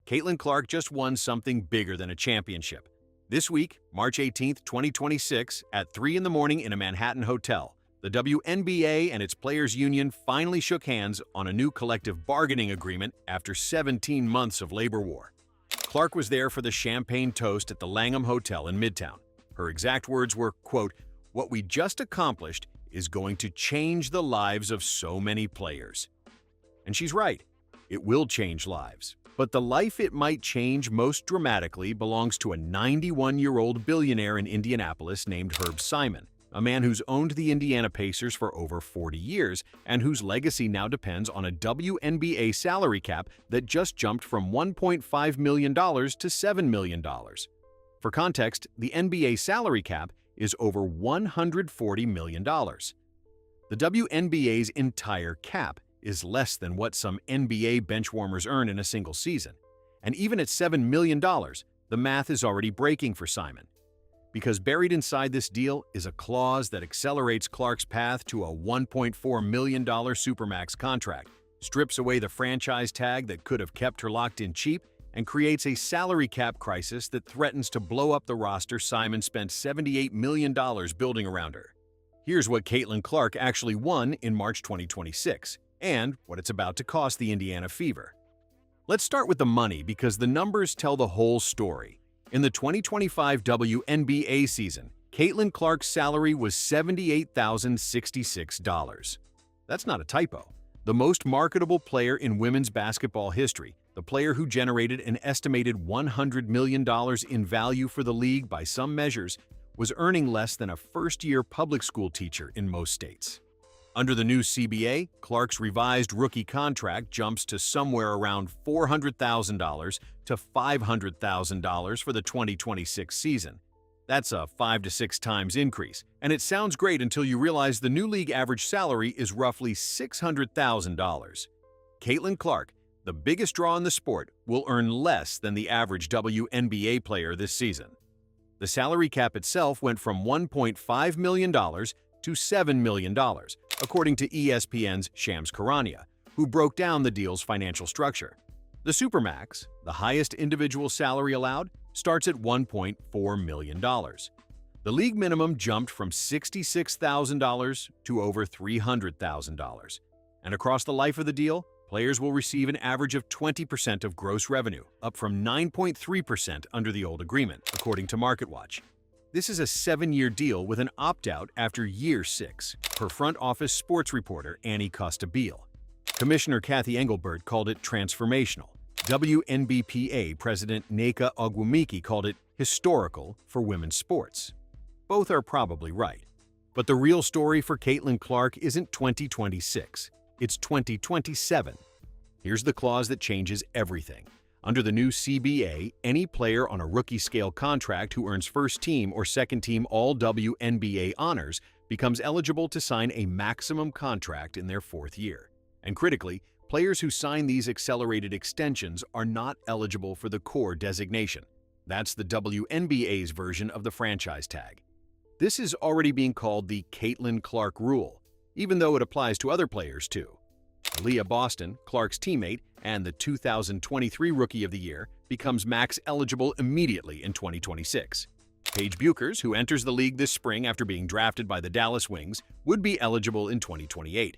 Caitlin Clark just won something bigger than a championship. This week, March 18, 2026, at 3 in the morning in a Manhattan hotel, the WNBA and its players' union finally shook hands on a new collective bargaining agreement after 17 months of labor war. Clark was there for the champagne toast at the Langham Hotel in Midtown. Her exact words were, quote, "What we just accomplished is going to change the lives of so many players." And she's right. It will change lives. But the life it might change most dramatically belongs to a 91-year-old billionaire in Indianapolis named Herb Simon, a man who's owned the Indiana Pacers for over 40 years and whose legacy now depends on a WNBA salary cap that just jumped from $1.5 million to $7 million. For context, the NBA salary cap is over $140 million. The WNBA's entire cap is less than what some NBA benchwarmers earn in a single season. And even at $7 million, the math is already breaking for Simon. Because buried inside this deal is a clause that accelerates Clark's path to a $1.4 million supermax contract, strips away the franchise tag that could have kept her locked in cheap, and creates a salary cap crisis that threatens to blow up the roster Simon spent $78 million building around her. Here's what Caitlin Clark actually won in March 2026, and what it's about to cost the Indiana Fever. Let's start with the money because the numbers tell the whole story. In the 2025 WNBA season, Caitlin Clark's salary was $78,066. That's not a typo. The most marketable player in women's basketball history, the player who generated an estimated $100 million in value for the league by some measures, was earning less than a first-year public school teacher in most states. Under the new CBA, Clark's revised rookie contract jumps to somewhere around $400,000 to $500,000 for the 2026 season. That's a 5 to 6 times increase, and it sounds great until you realize the new league average salary is roughly $600,000. Caitlin Clark, the biggest draw in the sport, will earn less than the average WNBA player this season. The salary cap itself went from $1.5 million to $7 million, according to ESPN's Shams Charania, who broke down the deal's financial structure. The supermax, the highest individual salary allowed, starts at $1.4 million. The league minimum jumped from $66,000 to over $300,000. And across the life of the deal, players will receive an average of 20% of gross revenue, up from 9.3% under the old agreement, according to MarketWatch. This is a 7-year deal with an opt-out after year 6, per front office sports reporter Annie Costabile. Commissioner Kathy Engelbert called it transformational. WNBPA President Nneka Ogwumike called it historical for women's sports. Both are probably right. But the real story for Caitlin Clark isn't 2026, it's 2027. Here's the clause that changes everything. Under the new CBA, any player on a rookie-scale contract who earns first-team or second-team All-WNBA honors becomes eligible to sign a maximum contract in their 4th year. And critically, players who sign these accelerated extensions are not eligible for the core designation. That's the WNBA's version of the franchise tag. This is already being called the Caitlin Clark rule, even though it applies to other players too. Aliyah Boston, Clark's teammate and the 2023 Rookie of the Year, becomes max eligible immediately in 2026. Paige Buchers, who enters the league this spring after being drafted by the Dallas Wings, would be eligible in 2028.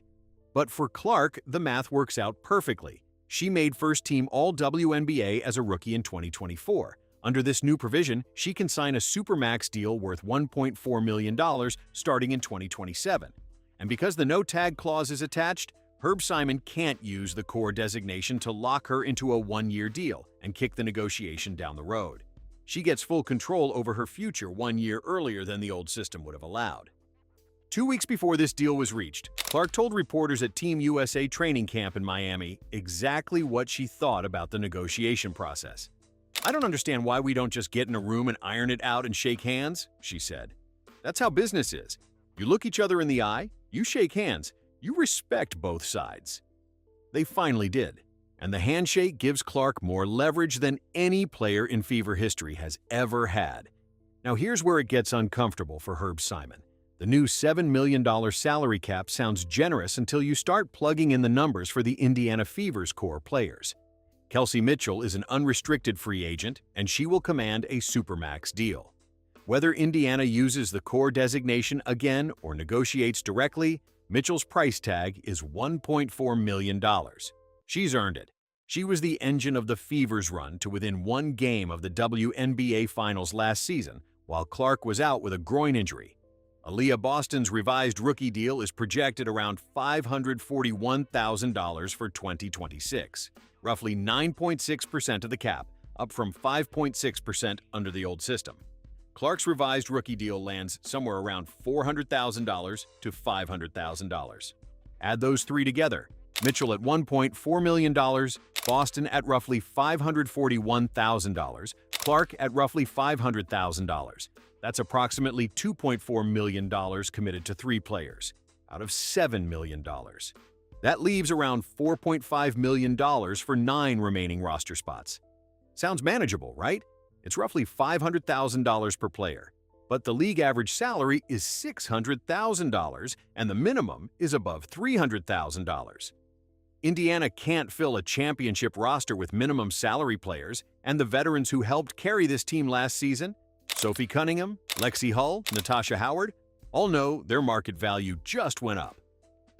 But for Clark, the math works out perfectly. She made first-team All-WNBA as a rookie in 2024. Under this new provision, she can sign a supermax deal worth $1.4 million starting in 2027. And because the no-tag clause is attached, Herb Simon can't use the core designation to lock her into a 1-year deal and kick the negotiation down the road. She gets full control over her future 1 year earlier than the old system would have allowed. 2 weeks before this deal was reached, Clark told reporters at Team USA training camp in Miami exactly what she thought about the negotiation process. "I don't understand why we don't just get in a room and iron it out and shake hands," she said. "That's how business is. You look each other in the eye, you shake hands, you respect both sides." They finally did, and the handshake gives Clark more leverage than any player in Fever history has ever had. Now here's where it gets uncomfortable for Herb Simon. The new $7 million salary cap sounds generous until you start plugging in the numbers for the Indiana Fever's core players. Kelsey Mitchell is an unrestricted free agent, and she will command a supermax deal. Whether Indiana uses the core designation again or negotiates directly, Mitchell's price tag is $1.4 million. She's earned it. She was the engine of the Fever's run to within one game of the WNBA Finals last season, while Clark was out with a groin injury. Aliyah Boston's revised rookie deal is projected around $541,000 for 2026, roughly 9.6% of the cap, up from 5.6% under the old system. Clark's revised rookie deal lands somewhere around $400,000 to $500,000. Add those three together: Mitchell at $1.4 million, Boston at roughly $541,000, Clark at roughly $500,000. That's approximately $2.4 million committed to three players, out of $7 million. That leaves around $4.5 million for 9 remaining roster spots. Sounds manageable, right? It's roughly $500,000 per player. But the league average salary is $600,000, and the minimum is above $300,000. Indiana can't fill a championship roster with minimum salary players, and the veterans who helped carry this team last season, Sophie Cunningham, Lexi Hull, Natasha Howard, all know their market value just went up.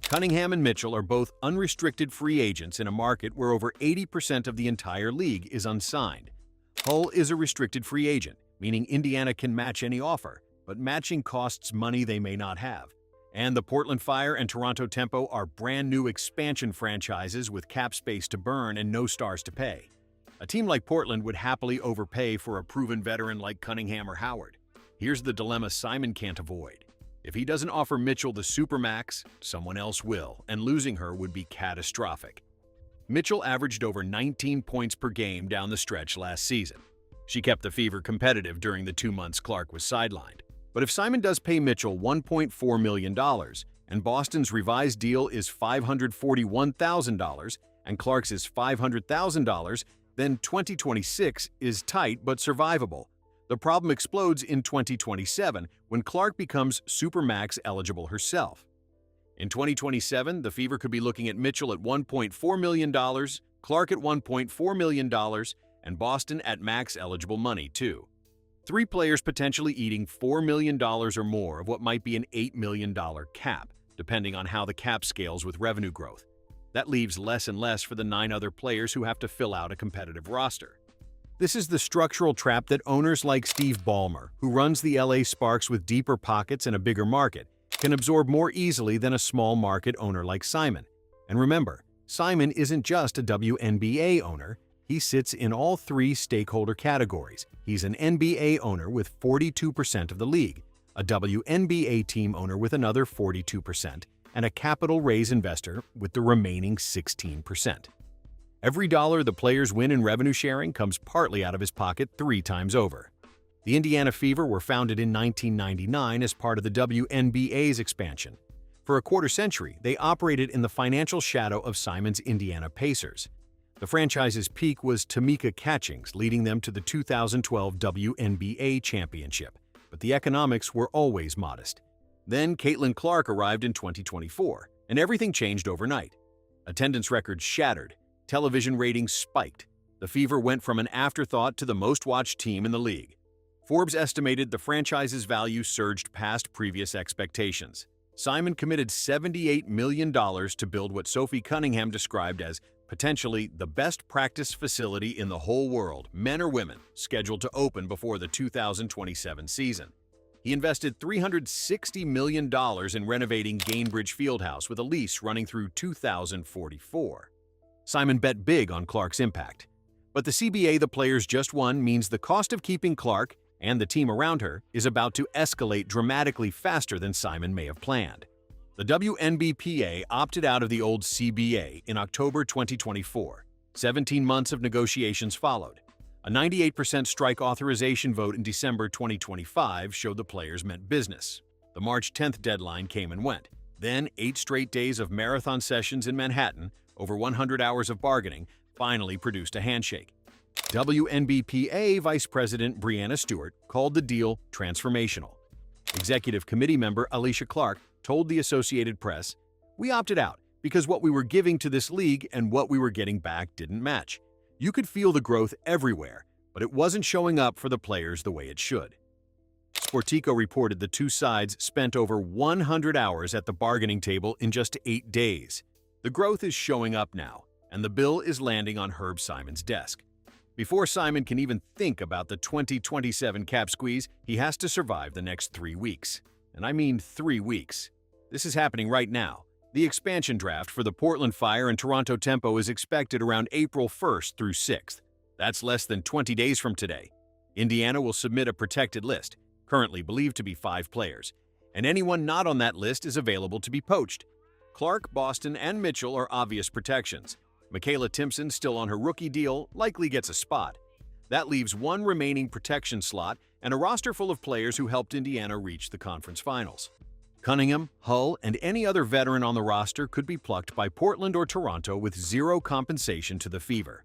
Cunningham and Mitchell are both unrestricted free agents in a market where over 80% of the entire league is unsigned. Hull is a restricted free agent, meaning Indiana can match any offer, but matching costs money they may not have. And the Portland Fire and Toronto Tempo are brand new expansion franchises with cap space to burn and no stars to pay. A team like Portland would happily overpay for a proven veteran like Cunningham or Howard. Here's the dilemma Simon can't avoid. If he doesn't offer Mitchell the supermax, someone else will, and losing her would be catastrophic. Mitchell averaged over 19 points per game down the stretch last season. She kept the Fever competitive during the 2 months Clark was sidelined. But if Simon does pay Mitchell $1.4 million, and Boston's revised deal is $541,000, and Clark's is $500,000, then 2026 is tight but survivable. The problem explodes in 2027 when Clark becomes supermax eligible herself. In 2027, the Fever could be looking at Mitchell at $1.4 million, Clark at $1.4 million, and Boston at max eligible money, too. 3 players potentially eating $4 million or more of what might be an $8 million cap, depending on how the cap scales with revenue growth. That leaves less and less for the 9 other players who have to fill out a competitive roster. This is the structural trap that owners like Steve Ballmer, who runs the LA Sparks with deeper pockets and a bigger market, can absorb more easily than a small market owner like Simon. And remember, Simon isn't just a WNBA owner. He sits in all 3 stakeholder categories. He's an NBA owner with 42% of the league, a WNBA team owner with another 42%, and a capital raise investor with the remaining 16%. Every dollar the players win in revenue sharing comes partly out of his pocket 3 times over. The Indiana Fever were founded in 1999 as part of the WNBA's expansion. For a quarter century, they operated in the financial shadow of Simon's Indiana Pacers. The franchise's peak was Tamika Catchings, leading them to the 2012 WNBA championship, but the economics were always modest. Then Caitlin Clark arrived in 2024, and everything changed overnight. Attendance records shattered, television ratings spiked. The Fever went from an afterthought to the most-watched team in the league. Forbes estimated the franchise's value surged past previous expectations. Simon committed $78 million to build what Sophie Cunningham described as potentially the best practice facility in the whole world, men or women, scheduled to open before the 2027 season. He invested $360 million in renovating Gainbridge Fieldhouse with a lease running through 2044. Simon bet big on Clark's impact. But the CBA the players just won means the cost of keeping Clark and the team around her is about to escalate dramatically faster than Simon may have planned. The WNBPA opted out of the old CBA in October 2024. 17 months of negotiations followed. A 98% strike authorization vote in December 2025 showed the players meant business. The March 10th deadline came and went. Then 8 straight days of marathon sessions in Manhattan, over 100 hours of bargaining, finally produced a handshake. WNBPA Vice President Brianna Stewart called the deal transformational. Executive Committee member Alicia Clark told the Associated Press, "We opted out because what we were giving to this league and what we were getting back didn't match. You could feel the growth everywhere, but it wasn't showing up for the players the way it should. Sportico reported the two sides spent over 100 hours at the bargaining table in just 8 days. The growth is showing up now, and the bill is landing on Herb Simon's desk. Before Simon can even think about the 2027 cap squeeze, he has to survive the next 3 weeks. And I mean 3 weeks. This is happening right now. The expansion draft for the Portland Fire and Toronto Tempo is expected around April 1st through 6th. That's less than 20 days from today. Indiana will submit a protected list, currently believed to be 5 players, and anyone not on that list is available to be poached. Clark, Boston, and Mitchell are obvious protections. Michaela Timpson, still on her rookie deal, likely gets a spot. That leaves one remaining protection slot and a roster full of players who helped Indiana reach the conference finals. Cunningham, Hull, and any other veteran on the roster could be plucked by Portland or Toronto with zero compensation to the Fever.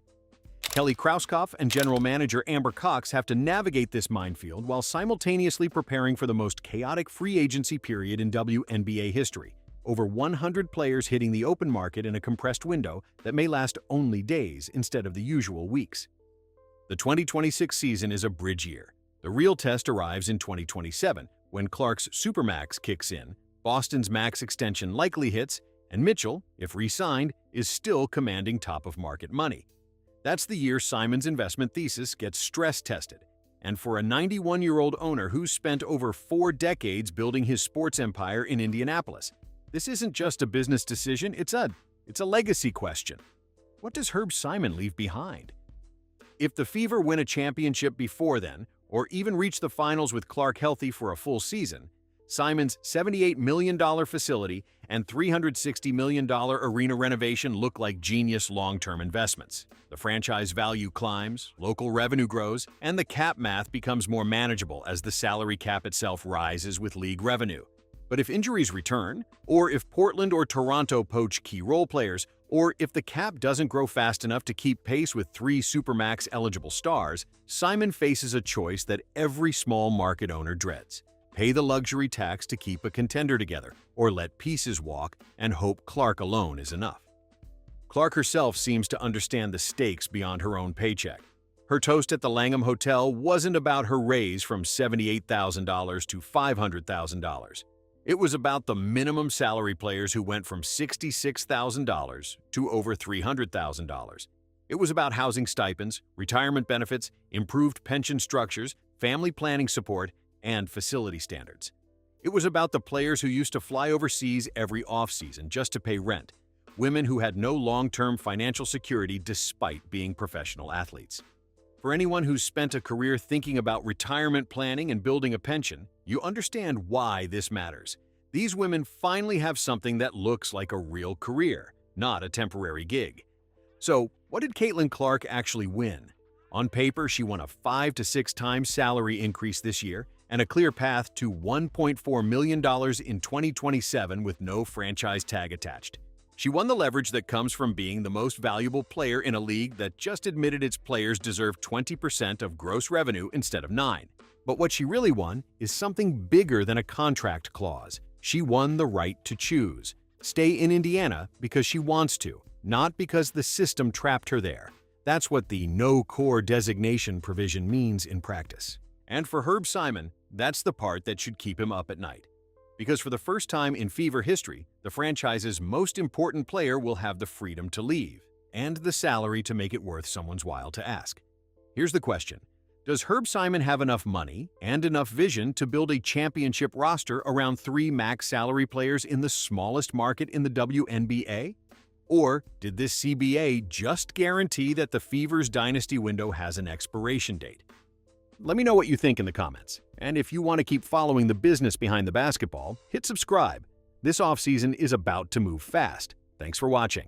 Kelly Krauskopf and general manager Amber Cox have to navigate this minefield while simultaneously preparing for the most chaotic free agency period in WNBA history. Over 100 players hitting the open market in a compressed window that may last only days instead of the usual weeks. The 2026 season is a bridge year. The real test arrives in 2027, when Clark's supermax kicks in, Boston's max extension likely hits, and Mitchell, if re-signed, is still commanding top-of-market money. That's the year Simon's investment thesis gets stress-tested. And for a 91-year-old owner who's spent over 4 decades building his sports empire in Indianapolis, this isn't just a business decision, it's a legacy question. What does Herb Simon leave behind? If the Fever win a championship before then, or even reach the finals with Clark healthy for a full season, Simon's $78 million facility and $360 million arena renovation look like genius long-term investments. The franchise value climbs, local revenue grows, and the cap math becomes more manageable as the salary cap itself rises with league revenue. But if injuries return, or if Portland or Toronto poach key role players, or if the cap doesn't grow fast enough to keep pace with 3 supermax-eligible stars, Simon faces a choice that every small market owner dreads. Pay the luxury tax to keep a contender together, or let pieces walk and hope Clark alone is enough. Clark herself seems to understand the stakes beyond her own paycheck. Her toast at the Langham Hotel wasn't about her raise from $78,000 to $500,000. It was about the minimum salary players who went from $66,000 to over $300,000. It was about housing stipends, retirement benefits, improved pension structures, family planning support, and facility standards. It was about the players who used to fly overseas every offseason just to pay rent, women who had no long-term financial security despite being professional athletes. For anyone who's spent a career thinking about retirement planning and building a pension, you understand why this matters. These women finally have something that looks like a real career, not a temporary gig. So, what did Caitlin Clark actually win? On paper, she won a 5 to 6 times salary increase this year and a clear path to $1.4 million in 2027 with no franchise tag attached. She won the leverage that comes from being the most valuable player in a league that just admitted its players deserve 20% of gross revenue instead of 9%. But what she really won is something bigger than a contract clause. She won the right to choose. Stay in Indiana because she wants to, not because the system trapped her there. That's what the no-core designation provision means in practice. And for Herb Simon, that's the part that should keep him up at night. Because for the first time in Fever history, the franchise's most important player will have the freedom to leave, and the salary to make it worth someone's while to ask. Here's the question. Does Herb Simon have enough money and enough vision to build a championship roster around 3 max salary players in the smallest market in the WNBA? Or did this CBA just guarantee that the Fever's dynasty window has an expiration date? Let me know what you think in the comments. And if you want to keep following the business behind the basketball, hit subscribe. This offseason is about to move fast. Thanks for watching.